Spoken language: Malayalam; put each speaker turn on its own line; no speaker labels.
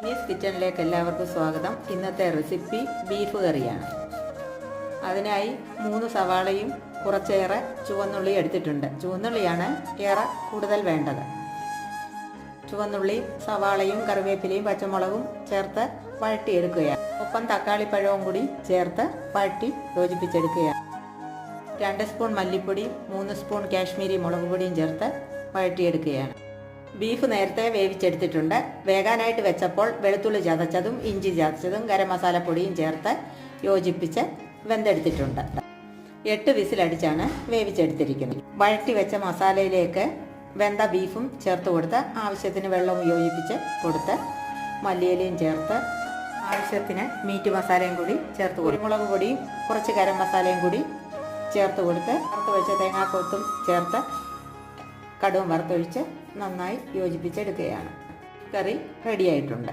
ചൈനീസ് കിച്ചണിലേക്ക് എല്ലാവർക്കും സ്വാഗതം. ഇന്നത്തെ റെസിപ്പി ബീഫ് കറിയാണ്. അതിനായി 3 സവാളയും കുറച്ചേറെ ചുവന്നുള്ളി എടുത്തിട്ടുണ്ട്. ചുവന്നുള്ളിയാണ് ഏറെ കൂടുതൽ വേണ്ടത്. ചുവന്നുള്ളിയും സവാളയും കറിവേപ്പിലയും പച്ചമുളകും ചേർത്ത് വഴട്ടിയെടുക്കുകയാണ്. ഒപ്പം തക്കാളിപ്പഴവും കൂടി ചേർത്ത് വഴട്ടി യോജിപ്പിച്ചെടുക്കുകയാണ്. 2 സ്പൂൺ മല്ലിപ്പൊടി, 3 സ്പൂൺ കാശ്മീരി മുളക് പൊടിയും ചേർത്ത് വഴട്ടിയെടുക്കുകയാണ്. ബീഫ് നേരത്തെ വേവിച്ചെടുത്തിട്ടുണ്ട്. വേകാനായിട്ട് വെച്ചപ്പോൾ വെളുത്തുള്ളി ചതച്ചതും ഇഞ്ചി ചതച്ചതും ഗരം മസാലപ്പൊടിയും ചേർത്ത് യോജിപ്പിച്ച് വെന്തെടുത്തിട്ടുണ്ട്. 8 വിസിലടിച്ചാണ് വേവിച്ചെടുത്തിരിക്കുന്നത്. വഴറ്റി വെച്ച മസാലയിലേക്ക് വെന്ത ബീഫും ചേർത്ത് കൊടുത്ത് ആവശ്യത്തിന് വെള്ളവും യോജിപ്പിച്ച് കൊടുത്ത് മല്ലിയിലയും ചേർത്ത് ആവശ്യത്തിന് മീറ്റ് മസാലയും കൂടി ചേർത്ത് കുരുമുളക് പൊടിയും കുറച്ച് ഗരം മസാലയും കൂടി ചേർത്ത് കൊടുത്ത് വറുത്ത് വെച്ച തേങ്ങാക്കൊത്തും ചേർത്ത് കടുവും വറുത്തൊഴിച്ച് നന്നായി യോജിപ്പിച്ചെടുക്കുകയാണ്. കറി റെഡിയായിട്ടുണ്ട്.